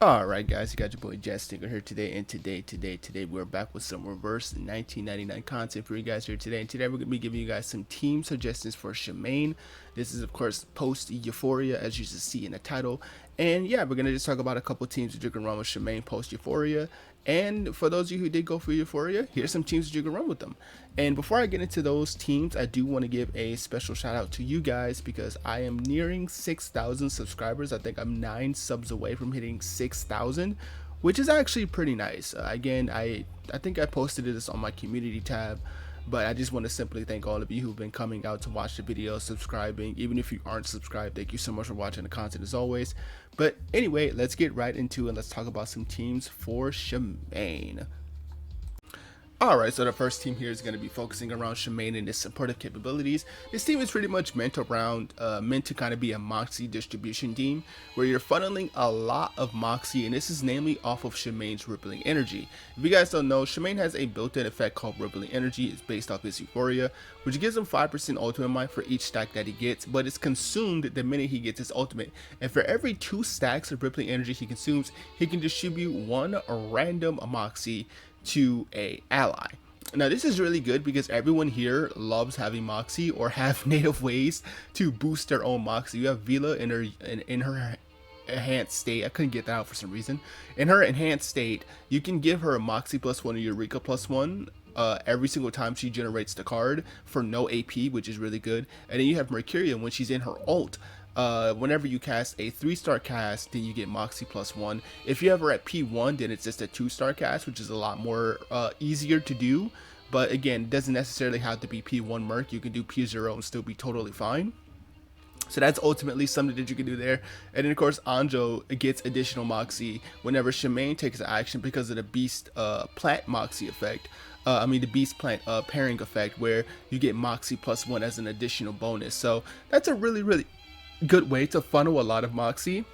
Alright guys, you got your boy Stingren here today, and today we're back with some reverse 1999 content for you guys here today. And today we're going to be giving you guys some team suggestions for Shamane. This is of course post Euphoria, as you can see in the title. And yeah, we're going to just talk about a couple teams that you can run with Shamane post Euphoria. And for those of you who did go for Euphoria, here's some teams that you can run with them. And before I get into those teams, I do want to give a special shout out to you guys because I am nearing 6,000 subscribers. I think I'm 9 subs away from hitting 6,000, which is actually pretty nice. Again, I think I posted this on my community tab, but I just want to simply thank all of you who've been coming out to watch the videos, subscribing. Even if you aren't subscribed, thank you so much for watching the content as always. But anyway, let's get right into it and let's talk about some teams for Shamane. Alright, so the first team here is going to be focusing around Shamane and his supportive capabilities. This team is pretty much meant to kind of be a Moxie distribution team, where you're funneling a lot of Moxie, and this is namely off of Shamane's Rippling Energy. If you guys don't know, Shamane has a built-in effect called Rippling Energy. It's based off his Euphoria, which gives him 5% ultimate might for each stack that he gets, but it's consumed the minute he gets his ultimate. And for every 2 stacks of Rippling Energy he consumes, he can distribute 1 random Moxie to a ally. Now this is really good because everyone here loves having Moxie or have native ways to boost their own Moxie. You have Vila in her enhanced state. I couldn't get that out for some reason. In her enhanced state, you can give her a Moxie +1 or Eureka +1 every single time she generates the card for no AP, which is really good. And then you have Mercuria when she's in her ult. Whenever you cast a 3-star cast, then you get Moxie +1. If you have her at P1, then it's just a 2-star cast, which is a lot more easier to do. But again, it doesn't necessarily have to be P1 Merc. You can do P0 and still be totally fine. So that's ultimately something that you can do there. And then of course Anjo gets additional Moxie whenever Shamane takes an action because of the Beast Plant Moxie effect. The Beast Plant pairing effect, where you get Moxie +1 as an additional bonus. So that's a really good way to funnel a lot of Moxie.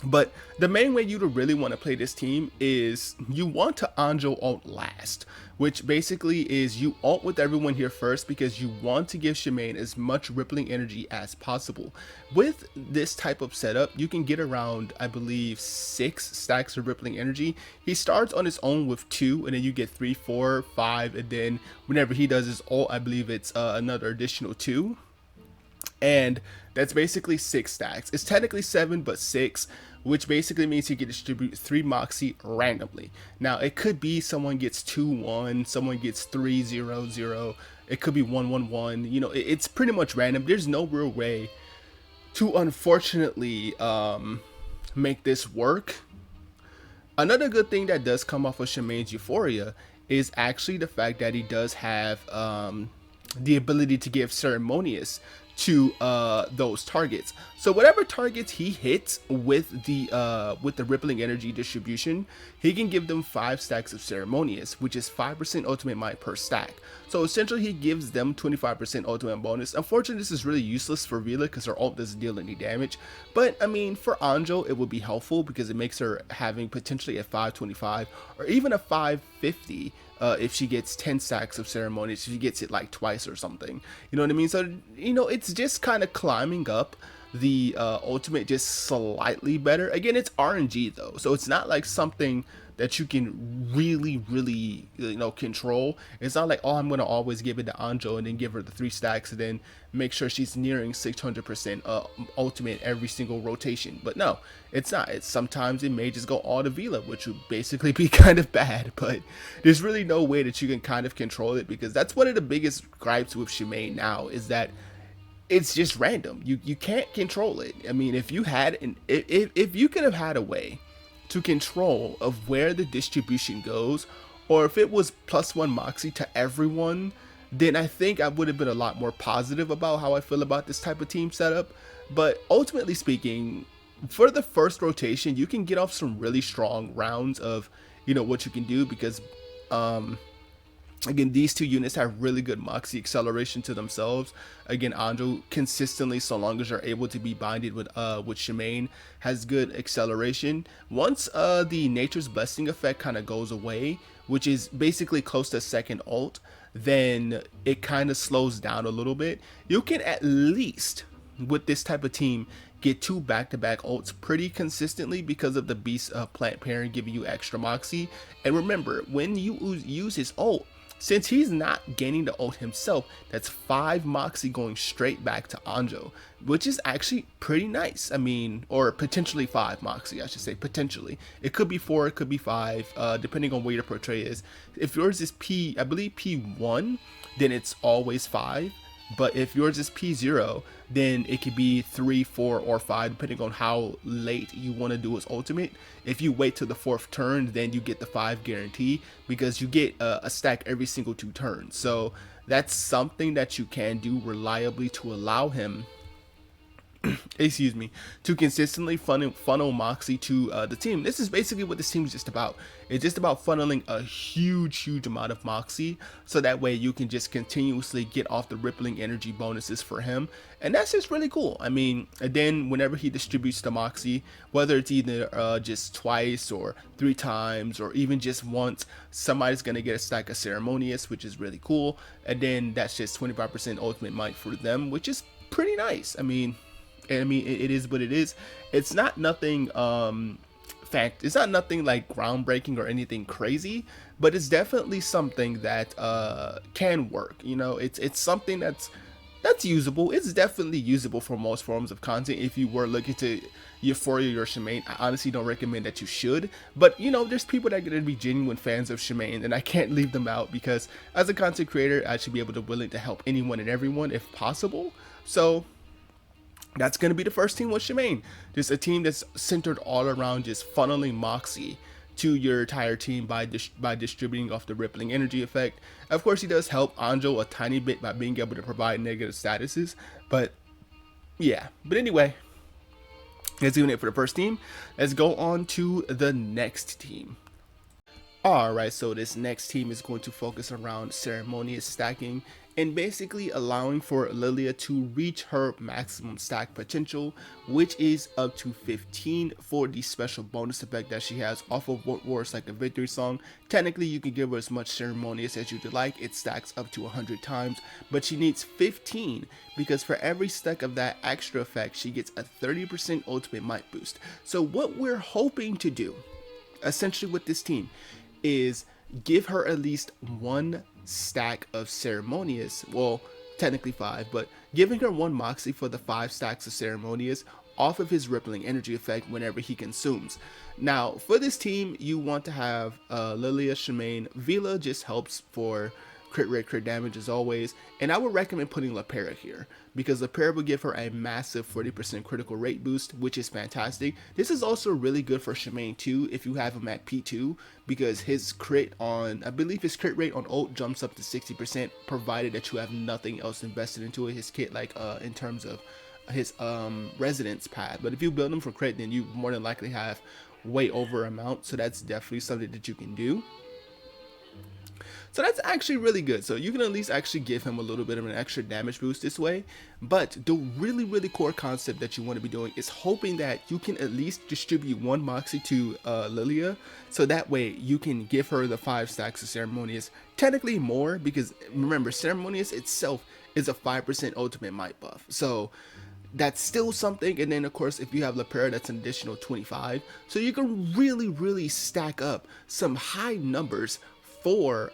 But the main way you really want to play this team is you want to Anjo ult last, which basically is you ult with everyone here first because you want to give Shamane as much rippling energy as possible. With this type of setup, you can get around, I believe, 6 stacks of rippling energy. He starts on his own with 2, and then you get 3, 4, 5, and then whenever he does his ult, I believe it's another additional 2. And that's basically 6 stacks. It's technically 7, but 6, which basically means you can distribute 3 Moxie randomly. Now it could be someone gets 2-1, someone gets 3-0-0, it could be 1-1-1. You know, it's pretty much random. There's no real way to unfortunately make this work. Another good thing that does come off of Shamane's Euphoria is actually the fact that he does have the ability to give Ceremonious to those targets. So whatever targets he hits with the rippling energy distribution, he can give them 5 stacks of Ceremonious, which is 5% ultimate might per stack. So essentially he gives them 25% ultimate bonus. Unfortunately, this is really useless for Vila because her ult doesn't deal any damage, but I mean for Anjo it would be helpful because it makes her having potentially a 525 or even a 550 if she gets 10 stacks of Ceremonious, if she gets it like twice or something. You know what I mean? So, you know, it's just kind of climbing up the ultimate just slightly better. Again, it's RNG though, so it's not like something that you can really control. It's not like, oh, I'm gonna always give it to Anjo and then give her the 3 stacks and then make sure she's nearing 600% ultimate every single rotation. But no, it's not. It's sometimes it may just go all to Vila, which would basically be kind of bad, but there's really no way that you can kind of control it, because that's one of the biggest gripes with Shamane now, is that it's just random. You can't control it. I mean, if you had if you could have had a way to control of where the distribution goes, or if it was +1 Moxie to everyone, then I think I would have been a lot more positive about how I feel about this type of team setup. But ultimately speaking, for the first rotation, you can get off some really strong rounds of, you know, what you can do, because again, these 2 units have really good Moxie acceleration to themselves. Again, Anjo consistently, so long as you're able to be binded with Shamane, has good acceleration. Once the Nature's Blessing effect kind of goes away, which is basically close to second ult, then it kind of slows down a little bit. You can at least, with this type of team, get 2 back-to-back ults pretty consistently because of the beast plant pairing giving you extra Moxie. And remember, when you use his ult, since he's not gaining the ult himself, that's 5 Moxie going straight back to Anjo, which is actually pretty nice. I mean, or potentially 5 Moxie, I should say, potentially. It could be 4, it could be 5, depending on where your portray is. If yours is I believe P1, then it's always 5. But if yours is P0, then it could be 3, 4, or 5, depending on how late you want to do his ultimate. If you wait till the 4th turn, then you get the 5 guarantee, because you get a stack every single 2 turns. So that's something that you can do reliably to allow him excuse me, to consistently funnel Moxie to the team. This is basically what this team is just about. It's just about funneling a huge amount of Moxie, so that way you can just continuously get off the rippling energy bonuses for him. And that's just really cool. I mean, and then whenever he distributes the Moxie, whether it's either just twice or 3 times or even just once, somebody's gonna get a stack of Ceremonious, which is really cool. And then that's just 25% ultimate might for them, which is pretty nice. I mean, it is what it is. It's not nothing it's not nothing like groundbreaking or anything crazy, but it's definitely something that can work. You know, it's something that's usable. It's definitely usable for most forms of content. If you were looking to Euphoria or Shamane, I honestly don't recommend that you should, but you know, there's people that are going to be genuine fans of Shamane, and I can't leave them out, because as a content creator, I should be willing to help anyone and everyone if possible. So that's going to be the first team with Shamane. Just a team that's centered all around just funneling Moxie to your entire team by distributing off the rippling energy effect. Of course, he does help Anjo a tiny bit by being able to provide negative statuses, but yeah. But anyway, that's doing it for the first team. Let's go on to the next team. Alright, so this next team is going to focus around ceremonious stacking and basically allowing for Lilia to reach her maximum stack potential, which is up to 15 for the special bonus effect that she has off of what works like a victory song. Technically, you can give her as much ceremonious as you'd like. It stacks up to 100 times, but she needs 15 because for every stack of that extra effect, she gets a 30% ultimate might boost. So what we're hoping to do, essentially with this team, is give her at least 1 stack of Ceremonious, well, technically 5, but giving her 1 Moxie for the 5 stacks of Ceremonious off of his rippling energy effect whenever he consumes. Now, for this team, you want to have Lilia, Shamane. Vila just helps for crit rate, crit damage as always, and I would recommend putting Lepera here, because Lepera will give her a massive 40% critical rate boost, which is fantastic. This is also really good for Shamane too, if you have him at P2, because his crit on, I believe his crit rate on ult jumps up to 60%, provided that you have nothing else invested into his kit, like in terms of his residence pad. But if you build him for crit, then you more than likely have way over amount, so that's definitely something that you can do. So that's actually really good. So you can at least actually give him a little bit of an extra damage boost this way. But the really core concept that you want to be doing is hoping that you can at least distribute 1 Moxie to Lilia, so that way you can give her the 5 stacks of Ceremonious. Technically more, because remember, Ceremonious itself is a 5% ultimate might buff. So that's still something. And then of course, if you have Lepera, that's an additional 25. So you can really stack up some high numbers for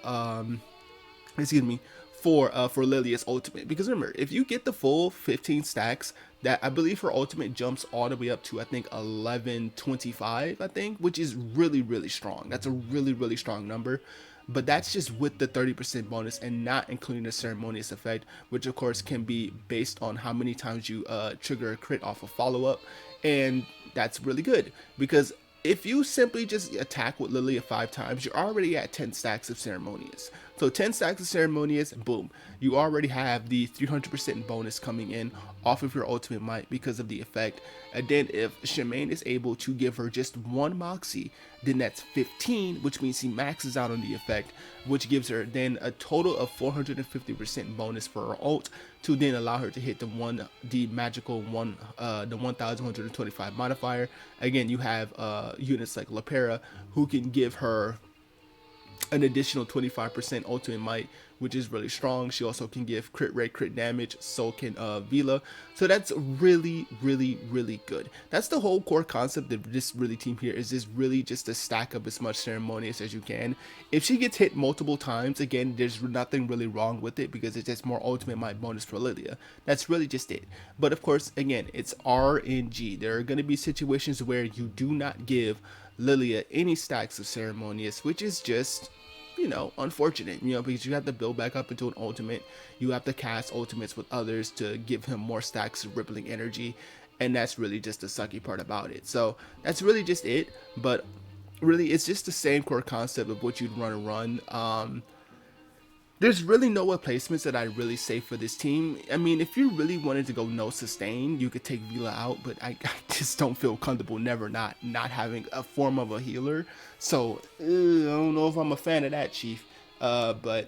for Lilia's ultimate. Because remember, if you get the full 15 stacks, that I believe her ultimate jumps all the way up to, I think, 1125, I think, which is really strong. That's a really strong number. But that's just with the 30% bonus and not including the Ceremonious effect, which of course can be based on how many times you trigger a crit off a follow-up. And that's really good, because if you simply just attack with Lilia 5 times, you're already at 10 stacks of Ceremonious. So 10 stacks of Ceremonious, boom, you already have the 300% bonus coming in off of your ultimate might because of the effect. And then if Shamane is able to give her just 1 Moxie, then that's 15, which means he maxes out on the effect, which gives her then a total of 450% bonus for her ult, to then allow her to hit the magical 1125 modifier. Again, you have units like Lepera who can give her an additional 25% ultimate might, which is really strong. She also can give crit rate, crit damage, so can Vila. So that's really, really, really good. That's the whole core concept of this really team here, is just really just to stack up as much Ceremonious as you can. If she gets hit multiple times, again, there's nothing really wrong with it because it's just more ultimate might bonus for Lilia. That's really just it. But of course, again, it's RNG. There are going to be situations where you do not give Lilia any stacks of Ceremonious, which is just, you know, unfortunate, you know, because you have to build back up into an ultimate. You have to cast ultimates with others to give him more stacks of rippling energy, and that's really just the sucky part about it. So that's really just it. But really, it's just the same core concept of what you'd run. There's really no replacements that I really say for this team. I mean, if you really wanted to go no sustain, you could take Vila out, but I just don't feel comfortable never not having a form of a healer. So I don't know if I'm a fan of that, Chief. But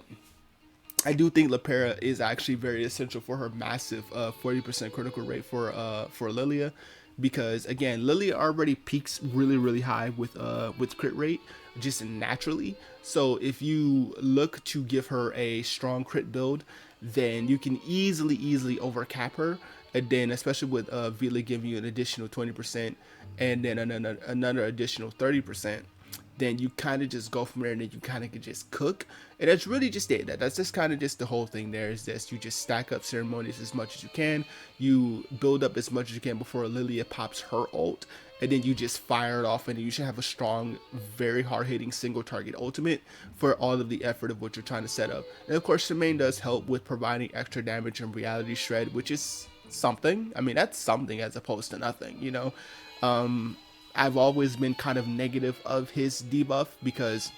I do think Lepera is actually very essential for her massive 40% critical rate for Lilia, because again, Lilia already peaks really high with crit rate just naturally. So if you look to give her a strong crit build, then you can easily overcap her. And then especially with Vila giving you an additional 20% and then another additional 30%, then you kind of just go from there, and then you kind of can just cook. And that's really just it. That's just kind of just the whole thing there, is this: you just stack up Ceremonious as much as you can, you build up as much as you can before Lilia pops her ult, and then you just fire it off, and you should have a strong, very hard-hitting single target ultimate for all of the effort of what you're trying to set up. And of course, Shamane does help with providing extra damage and reality shred, which is something. I mean, that's something as opposed to nothing, you know. I've always been kind of negative of his debuff because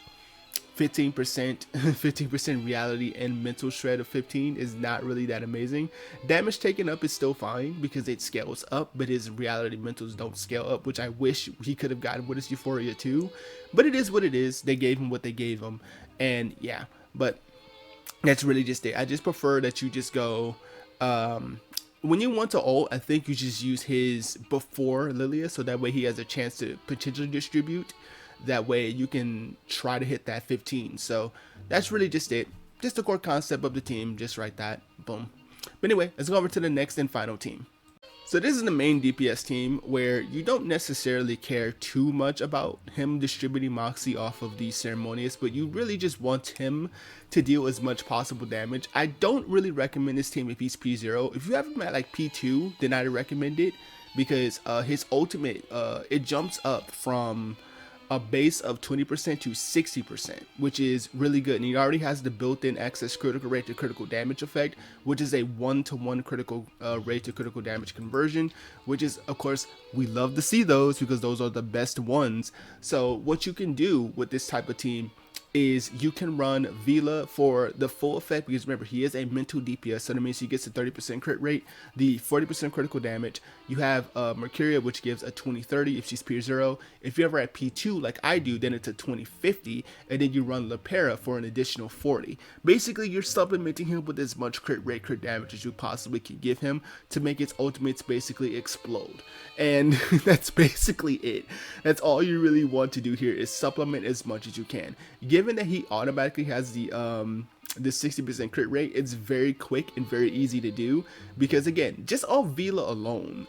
15% reality and mental shred of 15 is not really that amazing. Damage taken up is still fine because it scales up, but his reality mentals don't scale up, which I wish he could have gotten with his Euphoria too. But it is what it is. They gave him what they gave him, and yeah. But that's really just it. I just prefer that you just go. When you want to ult, I think you just use his before Lilia, so that way he has a chance to potentially distribute. That way you can try to hit that 15. So that's really just it. Just the core concept of the team, just write that. Boom. But anyway, let's go over to the next and final team. So this is the main DPS team, where you don't necessarily care too much about him distributing Moxie off of the Ceremonious, but you really just want him to deal as much possible damage. I don't really recommend this team if he's P0. If you have him at like P2, then I'd recommend it, because his ultimate, it jumps up from a base of 20% to 60%, which is really good. And he already has the built-in excess critical rate to critical damage effect, which is a 1-to-1 critical rate to critical damage conversion, which is, of course, we love to see those because those are the best ones. So what you can do with this type of team is you can run Vila for the full effect, because remember, he is a mental DPS, so that means he gets a 30% crit rate, the 40% critical damage. You have Mercuria, which gives a 20-30 if she's P0. If you're ever at P2 like I do, then it's a 20-50, and then you run Lepera for an additional 40. Basically, you're supplementing him with as much crit rate, crit damage as you possibly can give him to make its ultimates basically explode. And that's basically it. That's all you really want to do here, is supplement as much as you can. Given that he automatically has the 60% crit rate, it's very quick and very easy to do, because again, just off Vila alone,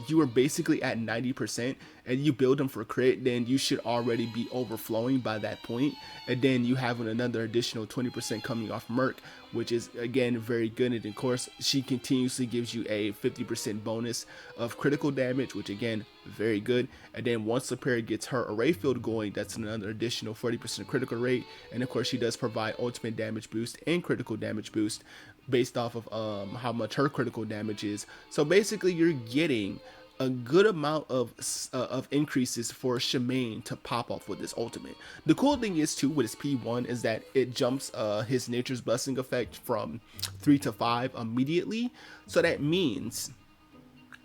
you are basically at 90%, and you build him for crit, then you should already be overflowing by that point. And then you have another additional 20% coming off Merc, which is again very good. And of course, she continuously gives you a 50% bonus of critical damage, which again, very good. And then once the pair gets her array field going, that's another additional 40% critical rate. And of course, she does provide ultimate damage boost and critical damage boost based off of how much her critical damage is. So basically, you're getting a good amount of increases for Shamane to pop off with this ultimate. The cool thing is too with his P1 is that it jumps his Nature's Blessing effect from 3 to 5 immediately. So that means,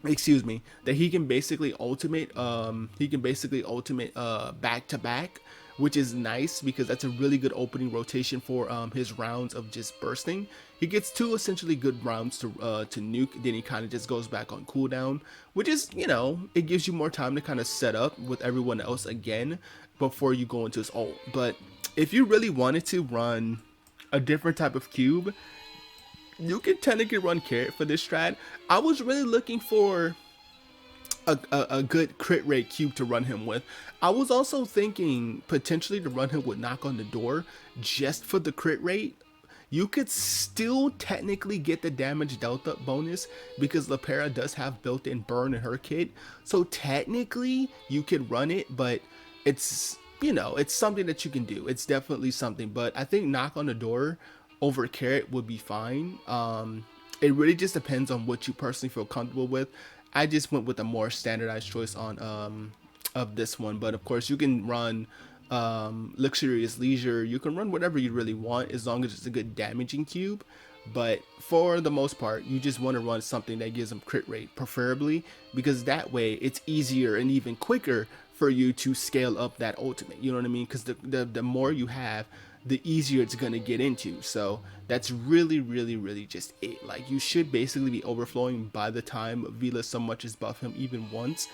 excuse me, that he can basically ultimate back to back, which is nice because that's a really good opening rotation for his rounds of just bursting. He gets 2 essentially good rounds to nuke, then he kind of just goes back on cooldown, which is, you know, it gives you more time to kind of set up with everyone else again before you go into his ult. But if you really wanted to run a different type of cube, you can technically run carrot for this strat. I was really looking for a good crit rate cube to run him with. I was also thinking potentially to run him with knock on the door just for the crit rate. You could still technically get the damage delta bonus because Lepera does have built-in burn in her kit. So technically you could run it, but it's, you know, it's something that you can do. It's definitely something, but I think knock on the door over carrot would be fine. It really just depends on what you personally feel comfortable with. I just went with a more standardized choice on of this one, but of course you can run Luxurious Leisure. You can run whatever you really want as long as it's a good damaging cube. But for the most part, you just want to run something that gives them crit rate, preferably, because that way it's easier and even quicker for you to scale up that ultimate. You know what I mean? Because the more you have, the easier it's going to get into. So that's really just it. Like, you should basically be overflowing by the time Vila so much as buff him even once,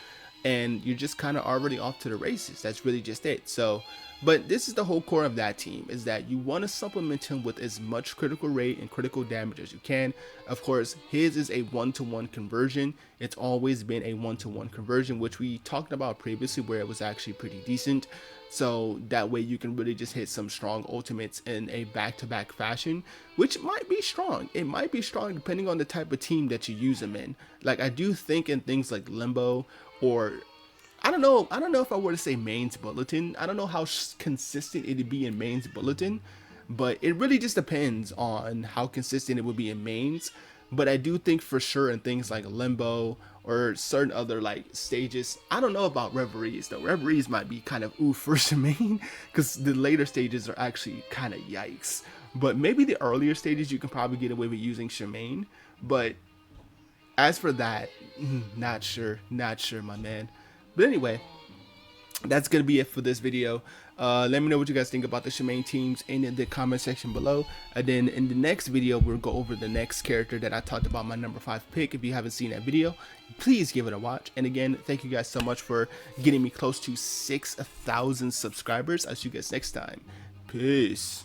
and you're just kind of already off to the races. That's really just it. So, but this is the whole core of that team, is that you want to supplement him with as much critical rate and critical damage as you can. Of course, his is a 1-to-1 conversion. It's always been a 1-to-1 conversion, which we talked about previously, where it was actually pretty decent. So that way you can really just hit some strong ultimates in a back-to-back fashion, which might be strong. It might be strong depending on the type of team that you use them in. Like, I do think in things like Limbo, or I don't know if I were to say Main's Bulletin. I don't know how consistent it'd be in Main's Bulletin, but it really just depends on how consistent it would be in Mains. But I do think for sure in things like Limbo or certain other like stages, I don't know about Reveries though. Reveries might be kind of oof for Shamane, because the later stages are actually kind of yikes. But maybe the earlier stages you can probably get away with using Shamane. But as for that, not sure, my man. But anyway, that's gonna be it for this video. Let me know what you guys think about the Shamane teams in the comment section below, and then in the next video we'll go over the next character that I talked about, my number 5 pick. If you haven't seen that video, please give it a watch. And again, thank you guys so much for getting me close to 6,000 subscribers. I'll see you guys next time. Peace.